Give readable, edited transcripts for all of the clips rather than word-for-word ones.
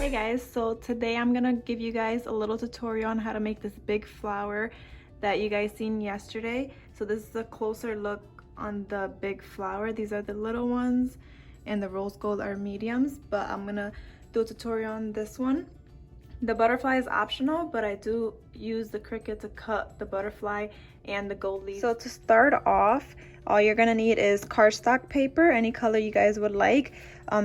Hey guys, so today I'm gonna give you guys a little tutorial on how to make this big flower that you guys seen yesterday. So this is a closer look on the big flower. These are the little ones and the rose gold are mediums, but I'm gonna do a tutorial on this one. The butterfly is optional, but I do use the Cricut to cut the butterfly and the gold leaves. So to start off, all you're gonna need is cardstock paper, any color you guys would like,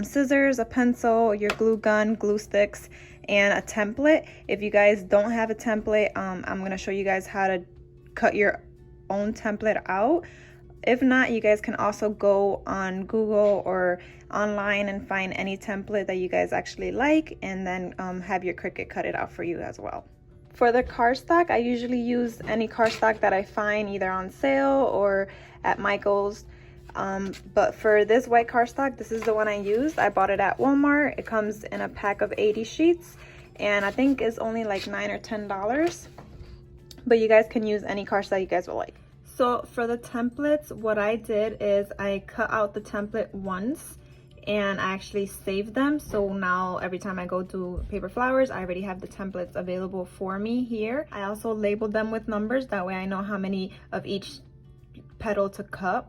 scissors, a pencil, your glue gun, glue sticks, and a template. If you guys don't have a template, I'm gonna show you guys how to cut your own template out. If not, you guys can also go on Google or online and find any template that you guys actually like, and then have your Cricut cut it out for you as well. For the cardstock, I usually use any cardstock that I find either on sale or at Michael's. But for this white cardstock, this is the one I used. I bought it at Walmart. It comes in a pack of 80 sheets, and I think it's only like $9 or $10. But you guys can use any cardstock you guys will like. So for the templates, what I did is I cut out the template once and I actually saved them. So now every time I go do paper flowers, I already have the templates available for me here. I also labeled them with numbers. That way I know how many of each petal to cut.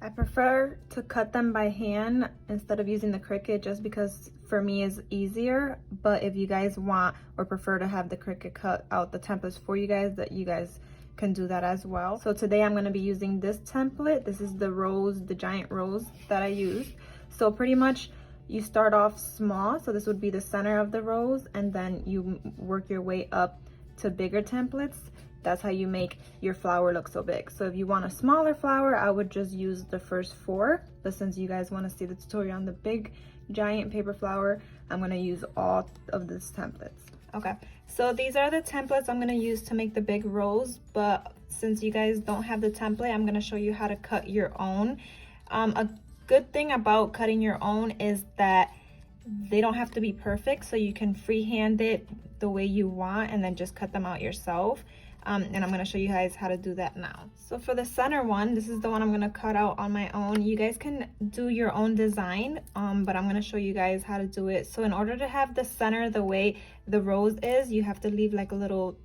I prefer to cut them by hand instead of using the Cricut, just because for me is easier. But if you guys want or prefer to have the Cricut cut out the templates for you guys, that you guys can do that as well. So today I'm going to be using this template. This is the rose, the giant rose that I used. So pretty much you start off small, so this would be the center of the rose, and then you work your way up to bigger templates. That's how you make your flower look so big. So if you want a smaller flower, I would just use the first 4, but since you guys want to see the tutorial on the big giant paper flower, I'm going to use all of these templates. Okay, so these are the templates I'm going to use to make the big rose, but since you guys don't have the template, I'm going to show you how to cut your own. A good thing about cutting your own is that they don't have to be perfect, so you can freehand it the way you want and then just cut them out yourself. And I'm going to show you guys how to do that now. So for the center one, this is the one I'm going to cut out on my own. You guys can do your own design, but I'm going to show you guys how to do it. So in order to have the center the way the rose is, you have to leave like a little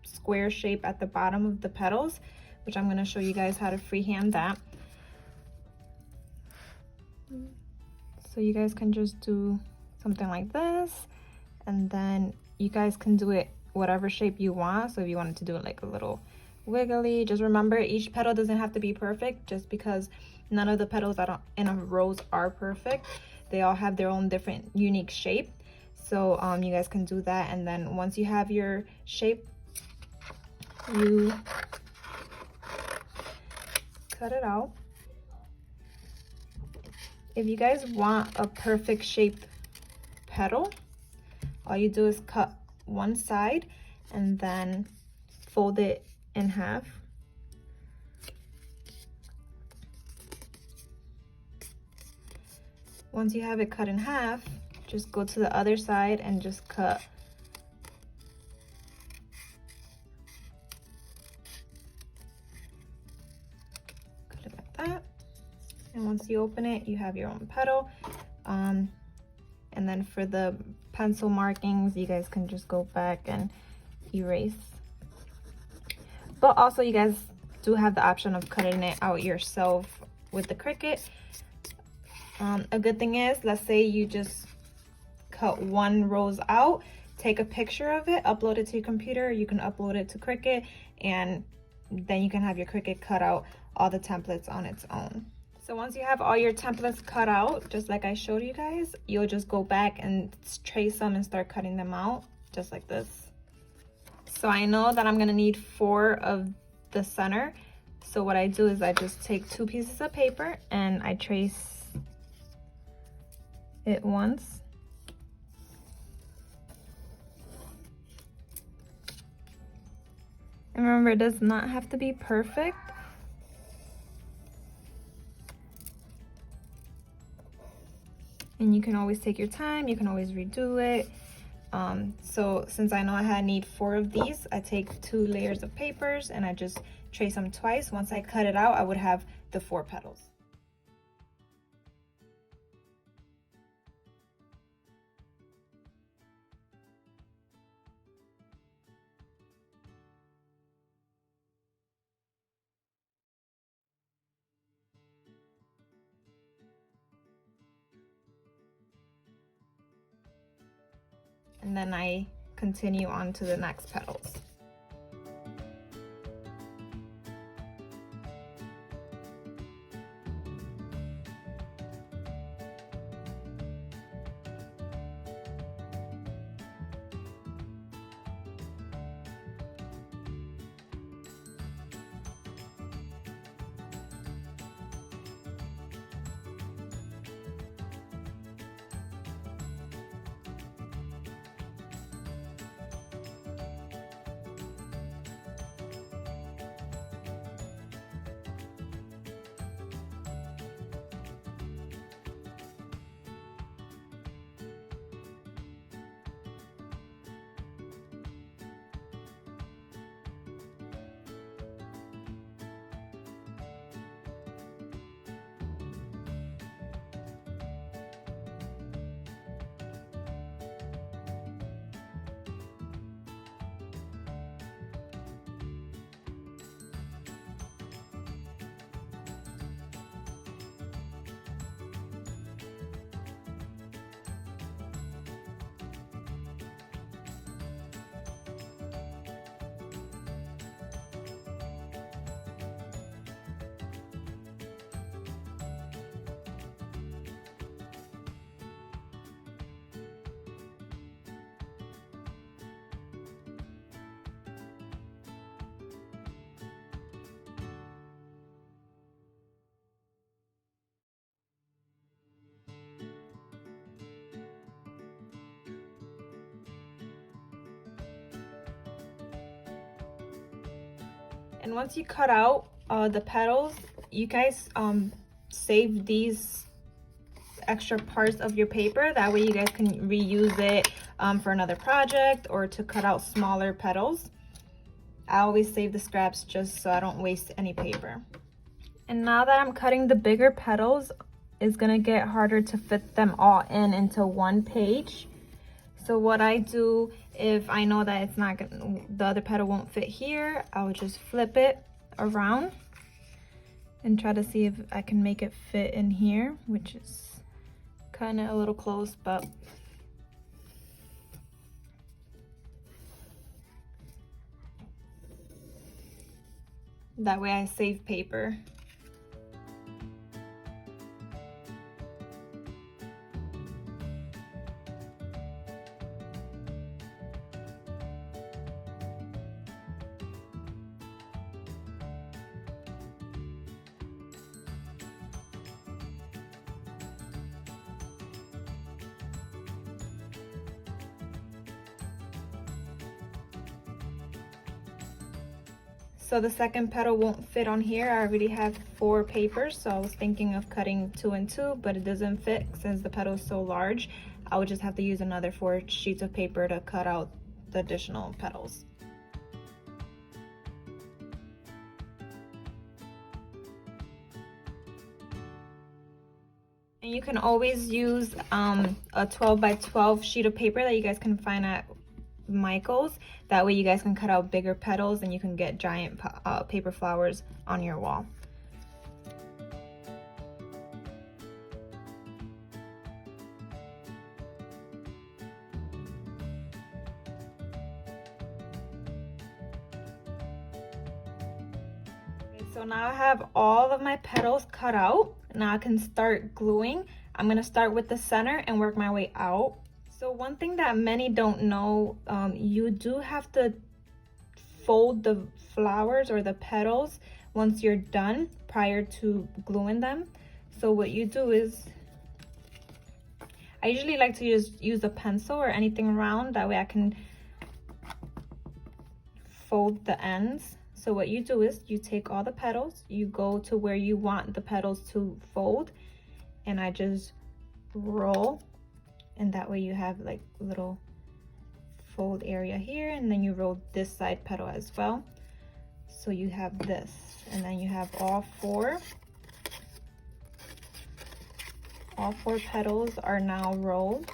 square shape at the bottom of the petals, which I'm going to show you guys how to freehand that. So you guys can just do something like this, and then you guys can do it whatever shape you want. So if you wanted to do it like a little wiggly, just remember each petal doesn't have to be perfect, just because none of the petals that are in a rose are perfect. They all have their own different unique shape. So you guys can do that, and then once you have your shape, you cut it out. If you guys want a perfect shaped petal, all you do is cut one side and then fold it in half. Once you have it cut in half, just go to the other side and just cut it like that. And once you open it, you have your own petal. And then for the pencil markings, you guys can just go back and erase. But also you guys do have the option of cutting it out yourself with the Cricut. A good thing is, let's say you just cut one rose out, take a picture of it, upload it to your computer. You can upload it to Cricut, and then you can have your Cricut cut out all the templates on its own. So once you have all your templates cut out, just like I showed you guys, you'll just go back and trace them and start cutting them out, just like this. So I know that I'm gonna need 4 of the center. So what I do is I just take 2 pieces of paper and I trace it once. And remember, it does not have to be perfect. And you can always take your time, you can always redo it. So since I know I need 4 of these, I take 2 layers of papers and I just trace them twice. Once I cut it out, I would have the 4 petals. and then I continue on to the next petals. And once you cut out the petals, you guys save these extra parts of your paper. That way you guys can reuse it for another project or to cut out smaller petals. I always save the scraps just so I don't waste any paper. And now that I'm cutting the bigger petals, it's gonna get harder to fit them all into one page. So what I do, if I know that it's not gonna, the other petal won't fit here, I would just flip it around and try to see if I can make it fit in here, which is kind of a little close, but that way I save paper. So the second petal won't fit on here. I already have 4 papers, so I was thinking of cutting 2 and 2, but it doesn't fit since the petal is so large. I would just have to use another 4 sheets of paper to cut out the additional petals. And you can always use a 12 by 12 sheet of paper that you guys can find at Michael's. That way you guys can cut out bigger petals and you can get giant paper flowers on your wall. Okay, so now I have all of my petals cut out. Now I can start gluing. I'm going to start with the center and work my way out. So one thing that many don't know, you do have to fold the flowers or the petals once you're done prior to gluing them. So what you do is, I usually like to use a pencil or anything round, that way I can fold the ends. So what you do is you take all the petals, you go to where you want the petals to fold, and I just roll. And that way you have like little fold area here, and then you roll this side petal as well. So you have this, and then you have all four petals are now rolled.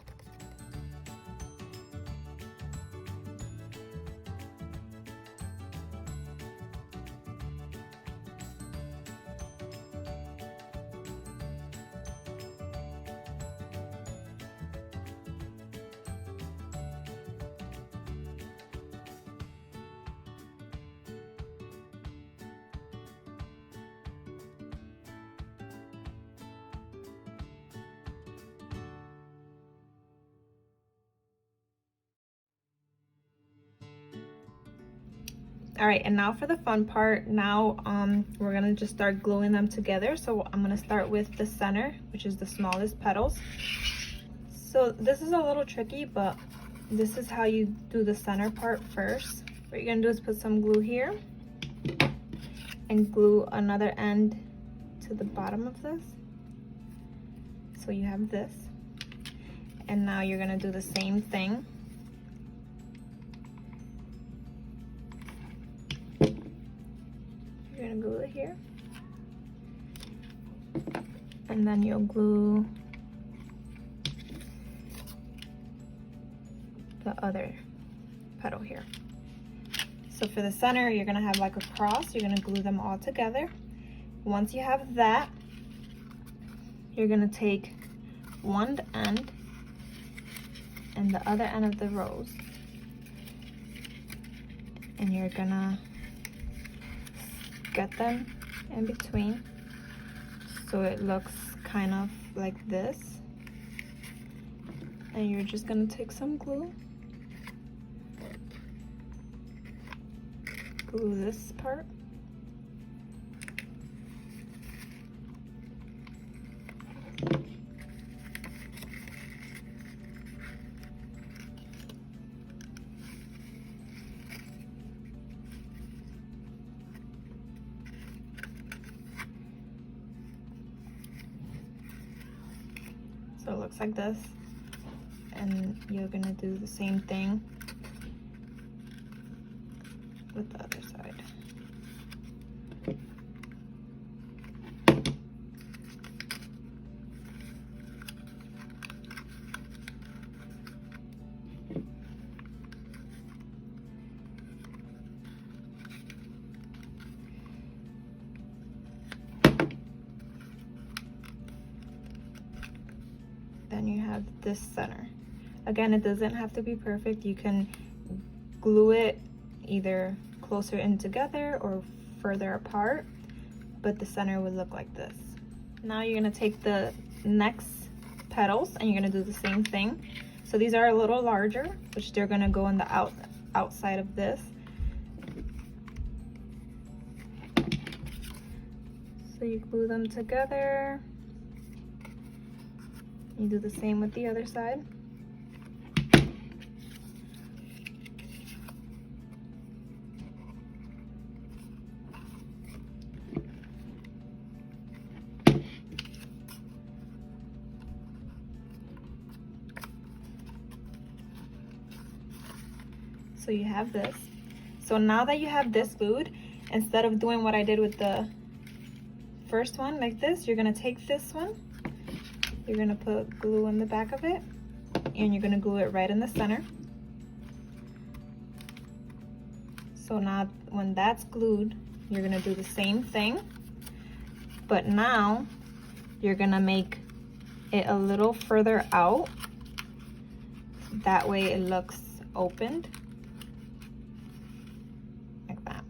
All right, and now for the fun part. Now we're gonna just start gluing them together. So I'm gonna start with the center, which is the smallest petals. So this is a little tricky, but this is how you do the center part first. What you're gonna do is put some glue here and glue another end to the bottom of this. So you have this. And now you're gonna do the same thing. You're gonna glue it here. And then you'll glue the other petal here. So for the center, you're gonna have like a cross. You're gonna glue them all together. Once you have that, you're gonna take one end and the other end of the rose, and you're gonna get them in between so it looks kind of like this. And you're just gonna take some glue, glue this part, so it looks like this. And you're gonna do the same thing with the other side. Then you have this center. Again, it doesn't have to be perfect. You can glue it either closer in together or further apart, but the center would look like this. Now you're gonna take the next petals and you're gonna do the same thing. So these are a little larger, which they're gonna go on the outside of this. So you glue them together. You do the same with the other side. So you have this. So now that you have this glued, instead of doing what I did with the first one like this, you're gonna take this one, you're gonna put glue in the back of it, and you're gonna glue it right in the center. So now when that's glued, you're gonna do the same thing, but now you're gonna make it a little further out. That way it looks opened. Like that.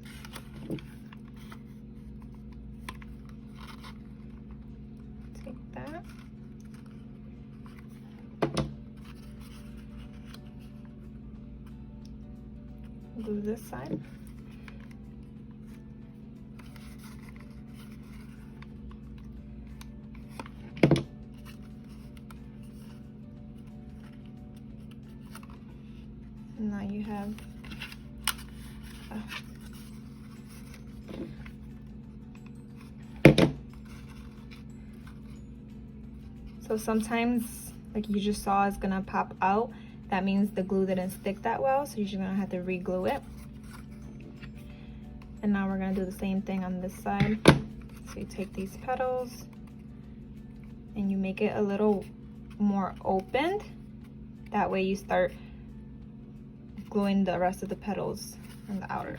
Take that. Glue this side. And now you have so sometimes, like you just saw, it's gonna pop out. That means the glue didn't stick that well, so you're just gonna have to re-glue it. And now we're gonna do the same thing on this side. So you take these petals and you make it a little more opened. That way you start gluing the rest of the petals on the outer.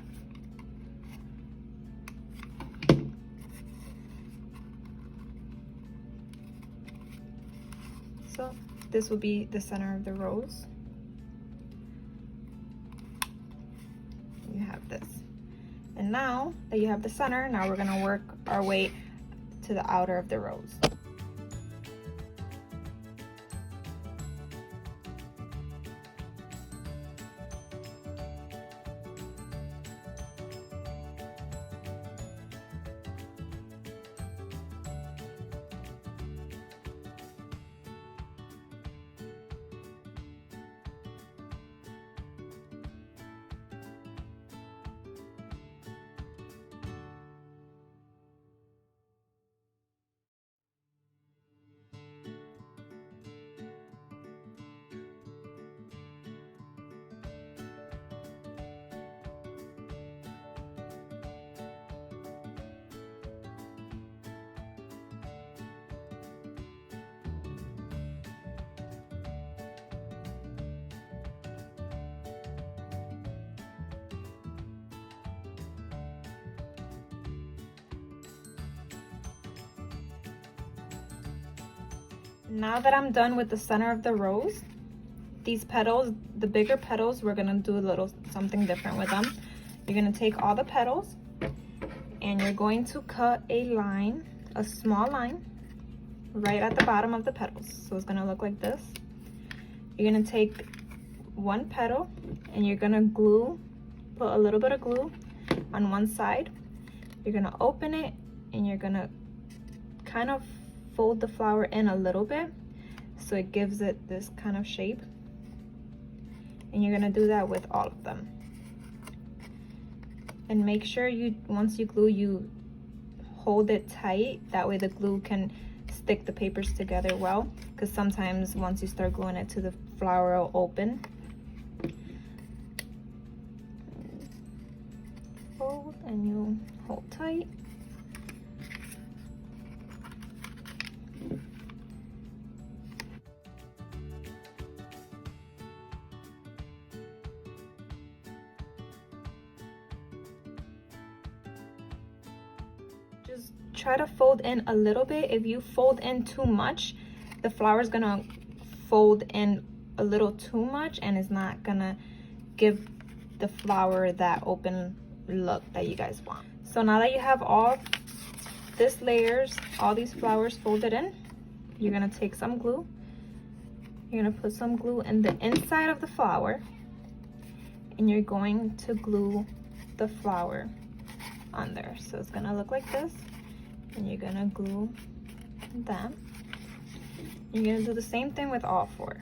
So this will be the center of the rose. You have this. And now that you have the center, now we're gonna work our way to the outer of the rose. Now that I'm done with the center of the rose, these petals, the bigger petals, we're gonna do a little something different with them. You're gonna take all the petals and you're going to cut a line, a small line, right at the bottom of the petals. So it's gonna look like this. You're gonna take one petal and you're gonna glue, put a little bit of glue on one side. You're gonna open it and you're gonna kind of fold the flower in a little bit so it gives it this kind of shape. And you're gonna do that with all of them. And make sure you, once you glue, you hold it tight. That way the glue can stick the papers together well, because sometimes once you start gluing it to the flower, it'll open. Fold and you hold tight. Just try to fold in a little bit. If you fold in too much, the flower is gonna fold in a little too much and it's not gonna give the flower that open look that you guys want. So now that you have all this layers, all these flowers folded in, you're gonna take some glue. You're gonna put some glue in the inside of the flower and you're going to glue the flower on there. So it's gonna look like this, and you're gonna glue that. You're gonna do the same thing with all four.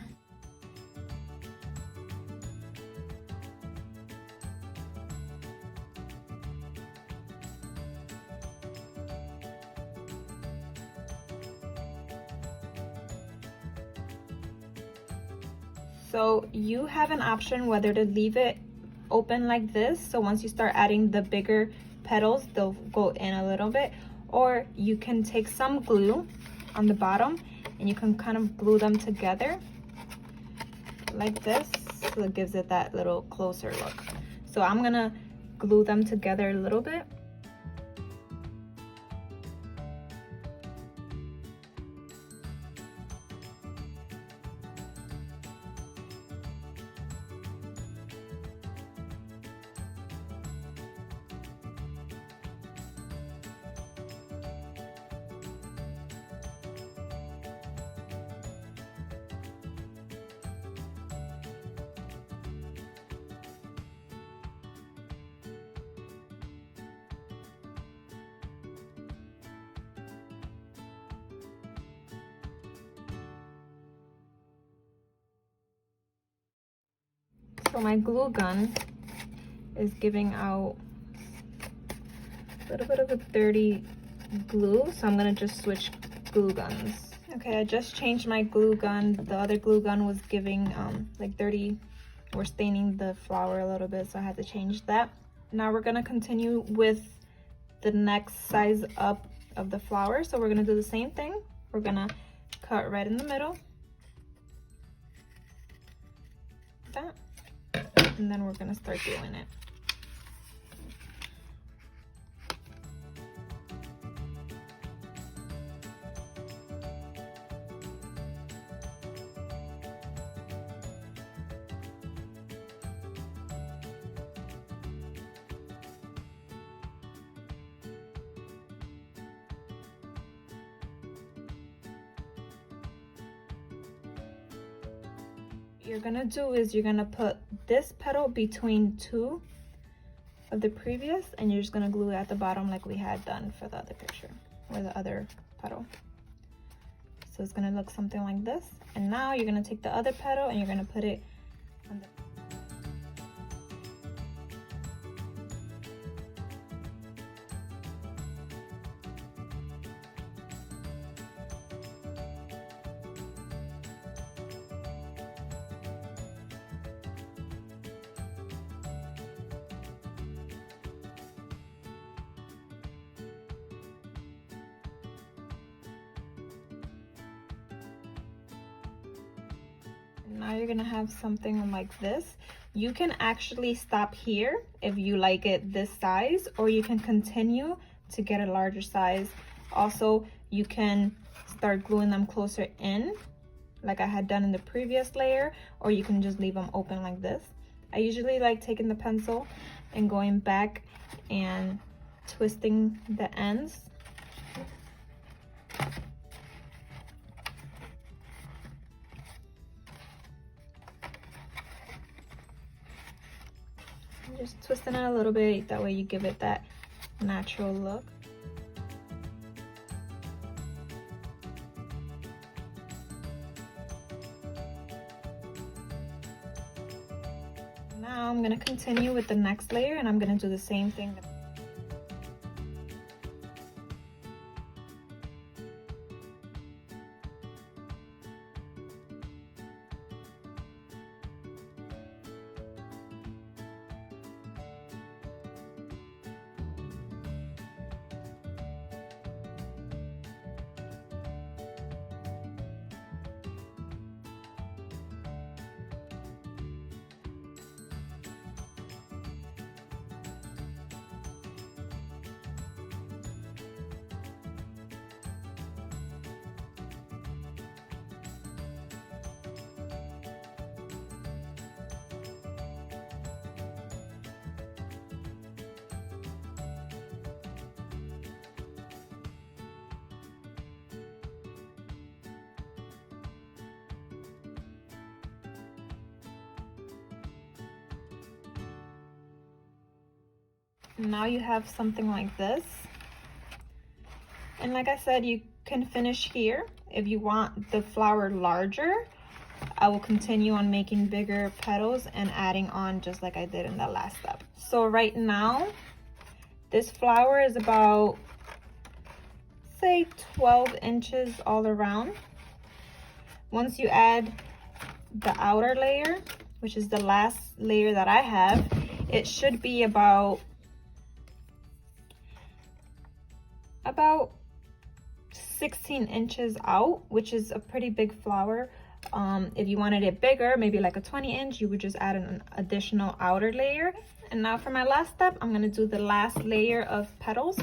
So you have an option whether to leave it open like this, so once you start adding the bigger petals, they'll go in a little bit, or you can take some glue on the bottom and you can kind of glue them together like this, so it gives it that little closer look. So I'm gonna glue them together a little bit. So my glue gun is giving out a little bit of a dirty glue, so I'm gonna just switch glue guns. Okay, I just changed my glue gun. The other glue gun was giving like dirty or staining the flower a little bit, so I had to change that. Now we're gonna continue with the next size up of the flower. So we're gonna do the same thing. We're gonna cut right in the middle, that, and then we're gonna start doing it. You're gonna do is you're gonna put this petal between two of the previous, and you're just gonna glue it at the bottom like we had done for the other picture or the other petal. So it's gonna look something like this. And now you're gonna take the other petal and you're gonna put it on the now you're gonna have something like this. You can actually stop here if you like it this size, or you can continue to get a larger size. Also, you can start gluing them closer in like I had done in the previous layer, or you can just leave them open like this. I usually like taking the pencil and going back and twisting the ends. Just twisting it a little bit, that way you give it that natural look. Now I'm gonna continue with the next layer, and I'm gonna do the same thing. Now you have something like this, and like I said, you can finish here. If you want the flower larger, I will continue on making bigger petals and adding on just like I did in the last step. So right now this flower is about, say, 12 inches all around. Once you add the outer layer, which is the last layer that I have, it should be about 16 inches out, which is a pretty big flower. If you wanted it bigger, maybe like a 20 inch, you would just add an additional outer layer. And now for my last step, I'm gonna do the last layer of petals.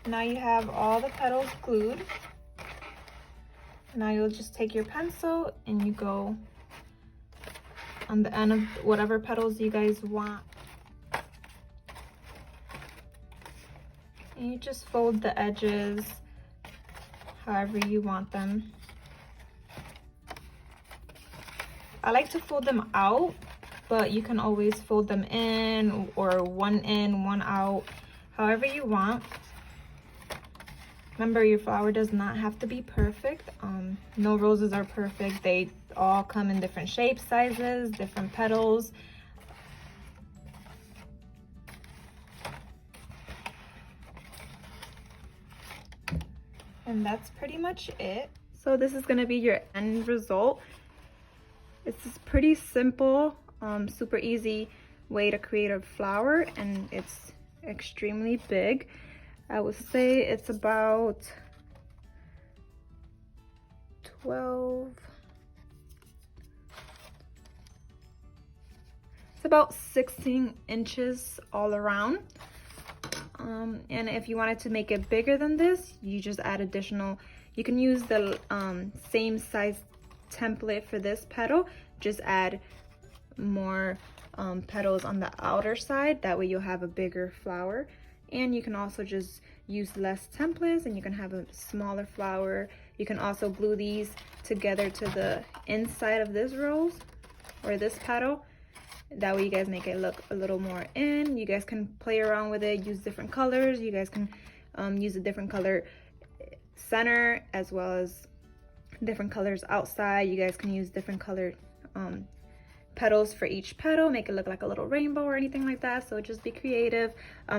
Now you have all the petals glued. Now you'll just take your pencil and you go on the end of whatever petals you guys want. And you just fold the edges however you want them. I like to fold them out, but you can always fold them in, or one in, one out, however you want. Remember, your flower does not have to be perfect. No roses are perfect. They all come in different shapes, sizes, different petals. And that's pretty much it. So this is gonna be your end result. It's this pretty simple, super easy way to create a flower, and it's extremely big. I would say it's about 12, it's about 16 inches all around. And if you wanted to make it bigger than this, you just add additional, you can use the same size template for this petal, just add more petals on the outer side. That way you'll have a bigger flower. And you can also just use less templates and you can have a smaller flower. You can also glue these together to the inside of this rose or this petal. That way you guys make it look a little more in. You guys can play around with it, use different colors. You guys can use a different color center as well as different colors outside. You guys can use different colored petals for each petal, make it look like a little rainbow or anything like that. So just be creative.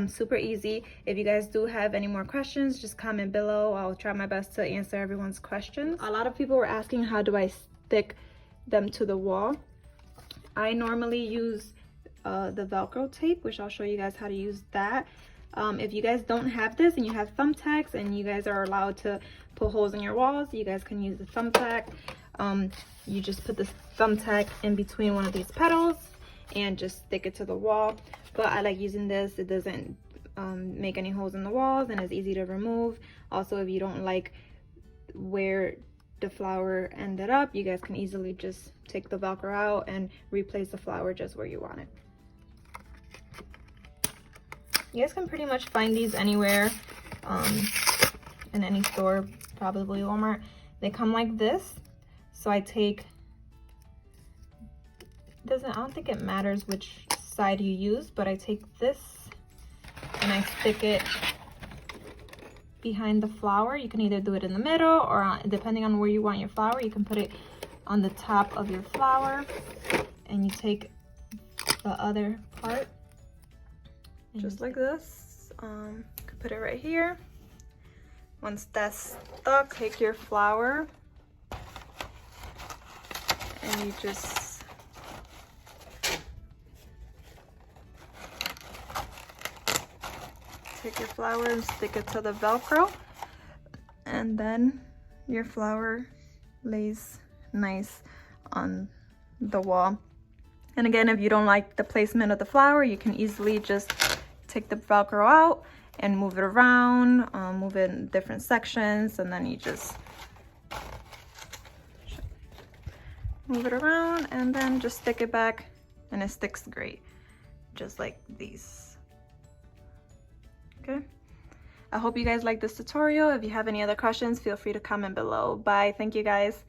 Super easy. If you guys do have any more questions, just comment below. I'll try my best to answer everyone's questions. A lot of people were asking, how do I stick them to the wall? I normally use the Velcro tape, which I'll show you guys how to use that. If you guys don't have this and you have thumbtacks and you guys are allowed to put holes in your walls, you guys can use the thumbtack. You just put the thumbtack in between one of these petals and just stick it to the wall. But I like using this. It doesn't make any holes in the walls and it's easy to remove. Also, if you don't like where the flower ended up, you guys can easily just take the Velcro out and replace the flower just where you want it. You guys can pretty much find these anywhere, in any store, probably Walmart. They come like this. So I take, I don't think it matters which side you use, but I take this and I stick it behind the flower. You can either do it in the middle or depending on where you want your flower, you can put it on the top of your flower and you take the other part. Just like this. You can put it right here. Once that's stuck, take your flower and you just take your flower and stick it to the Velcro, and then your flower lays nice on the wall. And again, if you don't like the placement of the flower, you can easily just take the Velcro out and move it around, move it in different sections, and then you just move it around and then just stick it back and it sticks great, just like these. Okay, I hope you guys like this tutorial. If you have any other questions, feel free to comment below. Bye. Thank you guys.